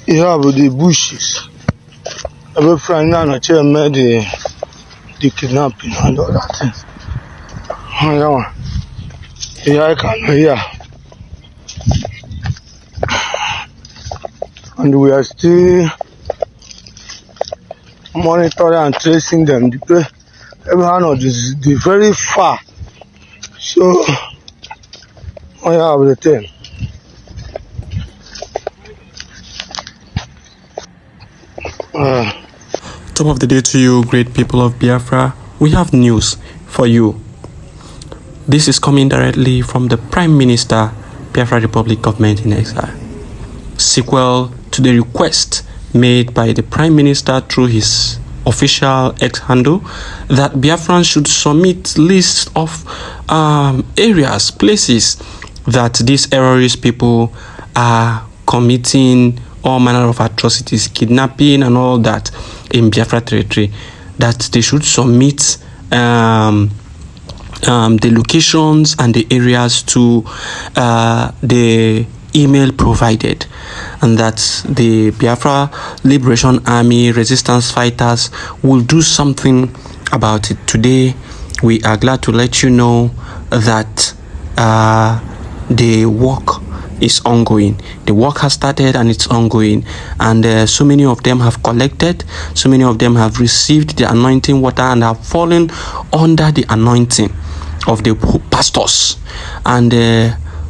You have the bushes. Every friend now made the kidnapping and all that things. Yeah, I can hear. And we are still monitoring and tracing them. Everyone of this is very far. So I have the thing. Top of the day to you, great people of Biafra. We have news for you. This is coming directly from the Prime Minister, Biafra Republic Government in Exile. Sequel to the request made by the Prime Minister through his official X handle that Biafrans should submit lists of areas, places that these terrorist people are committing all manner of atrocities, kidnapping and all that in Biafra territory, that they should submit the locations and the areas to the email provided, and that the Biafra Liberation Army resistance fighters will do something about it. Today, we are glad to let you know that the work is ongoing. The work has started and it's ongoing, and so many of them have collected, so many of them have received the anointing water and have fallen under the anointing of the pastors, and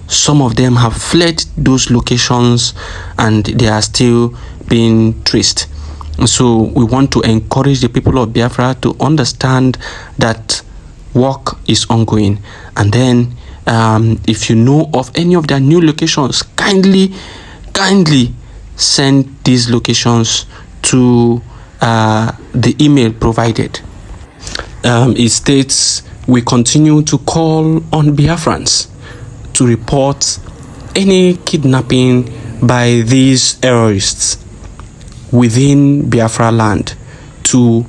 some of them have fled those locations and they are still being traced. So we want to encourage the people of Biafra to understand that work is ongoing, and then if you know of any of their new locations, kindly send these locations to the email provided. It states, we continue to call on Biafrans to report any kidnapping by these terrorists within Biafra land to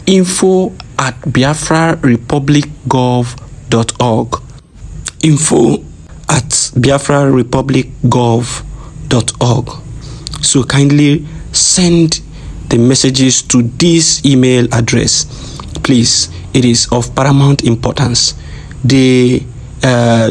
info@biafrarepublicgov.org. info@biafrarepublicgov.org. So kindly send the messages to this email address. Please, it is of paramount importance. The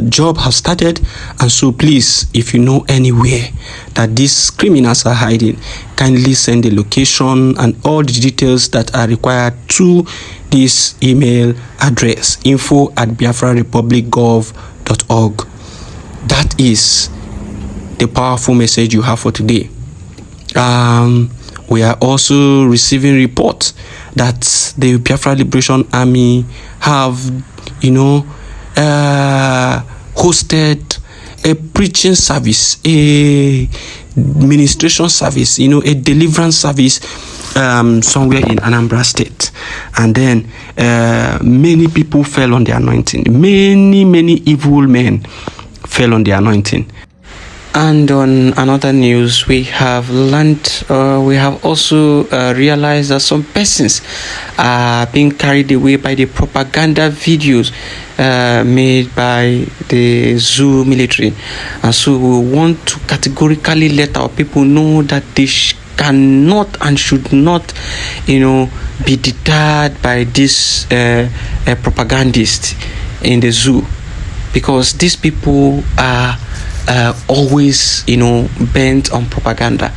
job has started, and so please, if you know anywhere that these criminals are hiding, kindly send the location and all the details that are required to this email address, info@biafrarepublicgov.org. That is the powerful message you have for today. We are also receiving reports that the Biafra Liberation Army have, hosted a preaching service, a ministration service, a deliverance service somewhere in Anambra State. And then many people fell on the anointing. Many evil men fell on the anointing. And on another news, we have learned, we have also realized that some persons are being carried away by the propaganda videos made by the zoo military. And so we want to categorically let our people know that they cannot and should not, be deterred by this propagandists in the zoo, because these people are always bent on propaganda.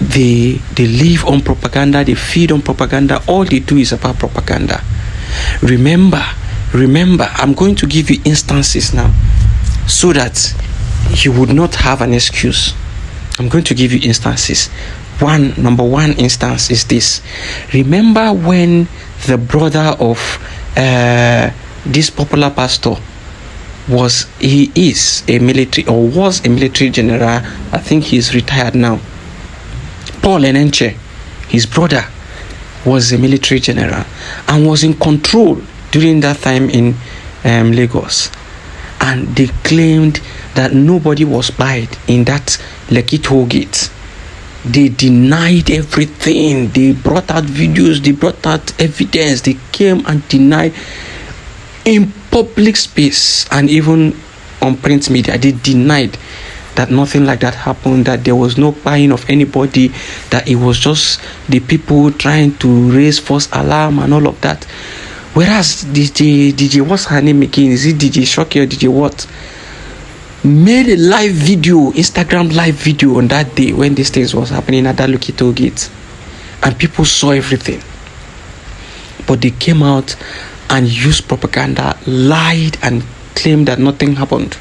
They live on propaganda, they feed on propaganda. All they do is about propaganda. Remember, I'm going to give you instances now so that you would not have an excuse. I'm going to give you instances. Number one instance is this. Remember when the brother of this popular pastor was a military general. I think he's retired now. Paul Enenche, his brother, was a military general and was in control during that time in Lagos. And they claimed that nobody was buyed in that Lekki toll gate. They denied everything. They brought out videos, they brought out evidence. They came and denied in public space and even on print media. They denied that nothing like that happened, that there was no buying of anybody, that it was just the people trying to raise false alarm and all of that. Whereas DJ, what's her name again? Is it DJ Shocky or DJ what? Made a live video, Instagram live video on that day when these things was happening at that Woto gate. And people saw everything. But they came out and used propaganda, lied and claimed that nothing happened,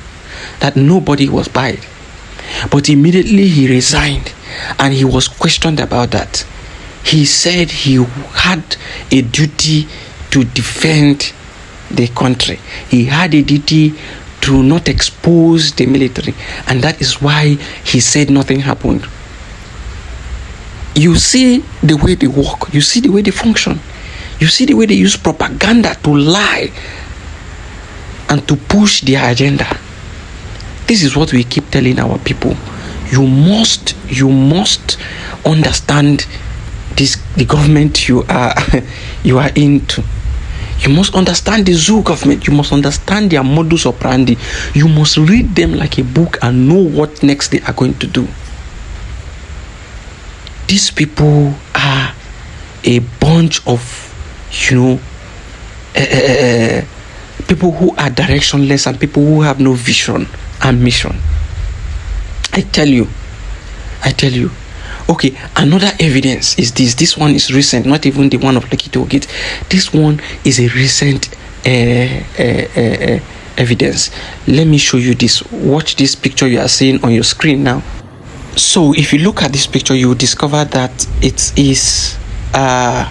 that nobody was buying. But immediately he resigned and he was questioned about that. He said he had a duty to defend the country. He had a duty to not expose the military, and that is why he said nothing happened. You see the way they work, you see the way they function, you see the way they use propaganda to lie and to push their agenda. This is what we keep telling our people. You must understand this, the government you are into. You must understand the zoo government. You must understand their modus operandi. You must read them like a book and know what next they are going to do. These people are a bunch of, people who are directionless and people who have no vision and mission. I tell you. Okay, another evidence is this. This one is recent, not even the one of Woto Gate. This one is a recent evidence. Let me show you this. Watch this picture you are seeing on your screen now. So if you look at this picture, you will discover that it is a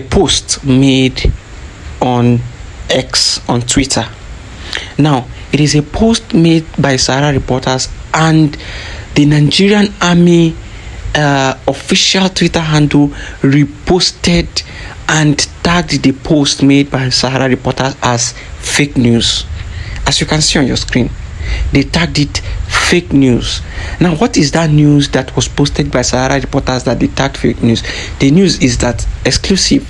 post made on X, on Twitter. Now, it is a post made by Sahara reporters and the Nigerian Army official Twitter handle reposted and tagged the post made by Sahara reporters as fake news. As you can see on your screen, they tagged it fake news. Now, what is that news that was posted by Sahara reporters that they tagged fake news? The news is that exclusive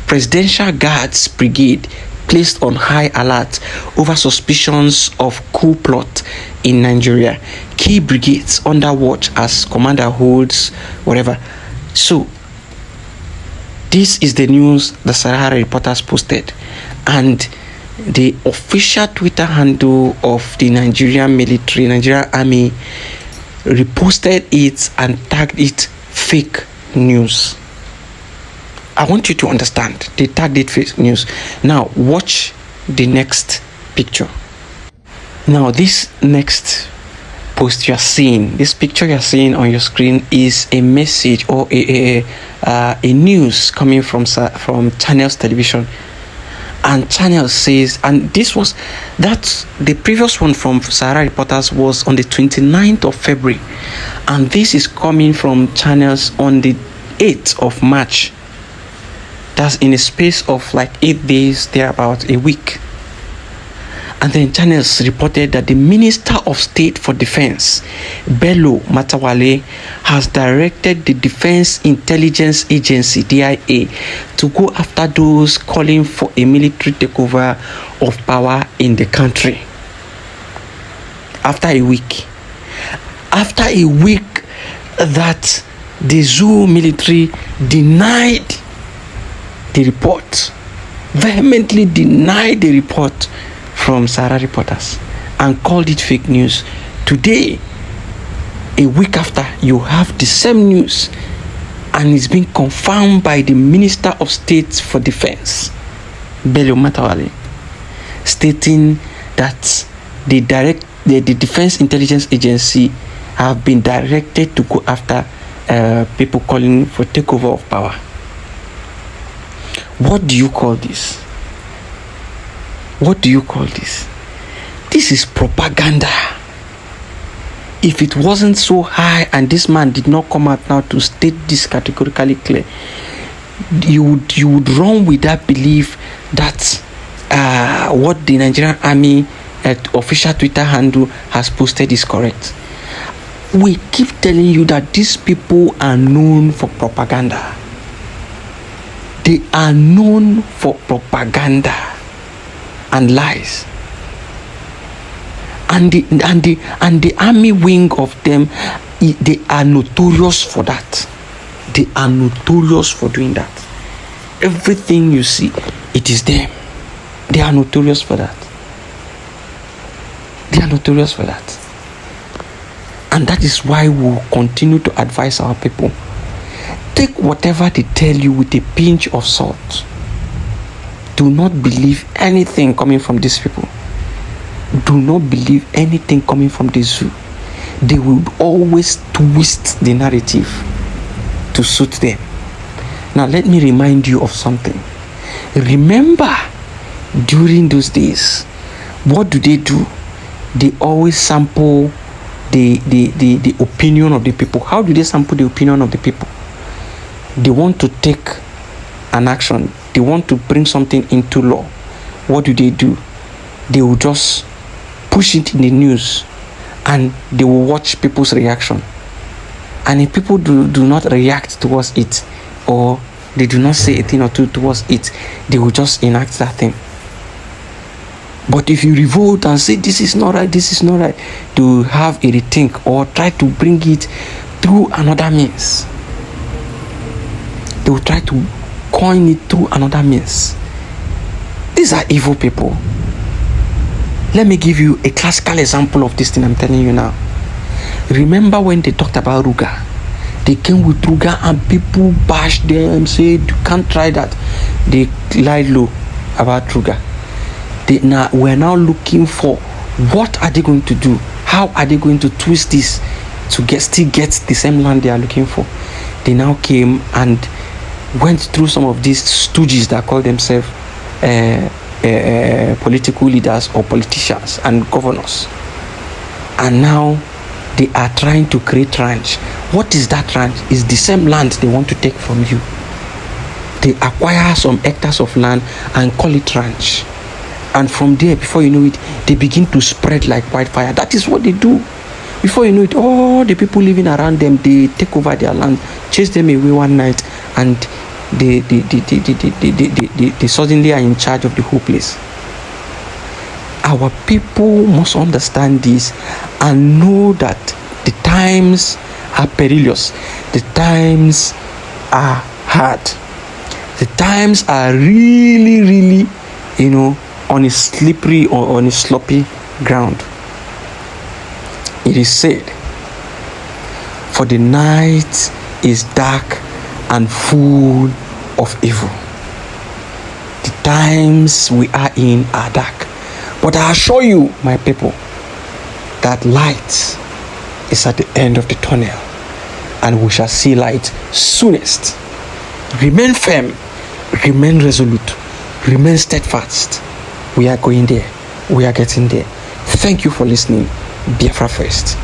Presidential Guards Brigade placed on high alert over suspicions of coup plot in Nigeria. Key brigades under watch as commander holds whatever. So, this is the news the Sahara reporters posted, and the official Twitter handle of the Nigerian military, Nigerian Army, reposted it and tagged it fake news. I want you to understand, they tagged it fake news. Now, watch the next picture. Now, this next post you are seeing, this picture you are seeing on your screen is a message or a news coming from Channels Television. And Channels says, and this was, that the previous one from Sahara reporters was on the 29th of February. And this is coming from Channels on the 8th of March. That's in a space of like 8 days, there about a week. And then Channels reported that the Minister of State for Defense, Bello Matawale, has directed the Defense Intelligence Agency, DIA, to go after those calling for a military takeover of power in the country. After a week that the Zoo military denied the report, vehemently denied the report from Sahara reporters and called it fake news. Today, a week after, you have the same news and it's been confirmed by the Minister of State for Defense, Bello Matawale, stating that the Defense Intelligence Agency have been directed to go after people calling for takeover of power. What do you call this? What do you call this? This is propaganda. If it wasn't so high and this man did not come out now to state this categorically clear, you would run with that belief that what the Nigerian Army official Twitter handle has posted is correct. We keep telling you that these people are known for propaganda. They are known for propaganda and lies. And the army wing of them, they are notorious for that. They are notorious for doing that. Everything you see, it is them. They are notorious for that. They are notorious for that. And that is why we'll continue to advise our people. Take whatever they tell you with a pinch of salt. Do not believe anything coming from these people. Do not believe anything coming from the zoo. They will always twist the narrative to suit them. Now let me remind you of something. Remember, during those days, what do? They always sample the opinion of the people. How do they sample the opinion of the people? They want to take an action. They want to bring something into law. What do? They will just push it in the news and they will watch people's reaction. And if people do not react towards it, or they do not say a thing or two towards it, they will just enact that thing. But if you revolt and say this is not right, they will have a rethink or try to bring it through another means. They will try to coin it through another means. These are evil people. Let me give you a classical example of this thing I'm telling you now. Remember when they talked about Ruga? They came with Ruga and people bashed them, said you can't try that. They lied low about Ruga. We're now looking for what are they going to do? How are they going to twist this to still get the same land they are looking for? They now came and went through some of these stooges that call themselves political leaders or politicians and governors. And now they are trying to create ranch. What is that ranch? It's the same land they want to take from you. They acquire some hectares of land and call it ranch. And from there, before you know it, they begin to spread like wildfire. That is what they do. Before you know it, all the people living around them, they take over their land, chase them away one night, and they suddenly are in charge of the whole place. Our people must understand this and know that the times are perilous. The times are hard. The times are really, on a slippery or on a sloppy ground. It is said, for the night is dark and full of evil. The times we are in are dark. But I assure you, my people, that light is at the end of the tunnel, and we shall see light soonest. Remain firm, remain resolute, remain steadfast. We are going there. We are getting there. Thank you for listening. Biafra first.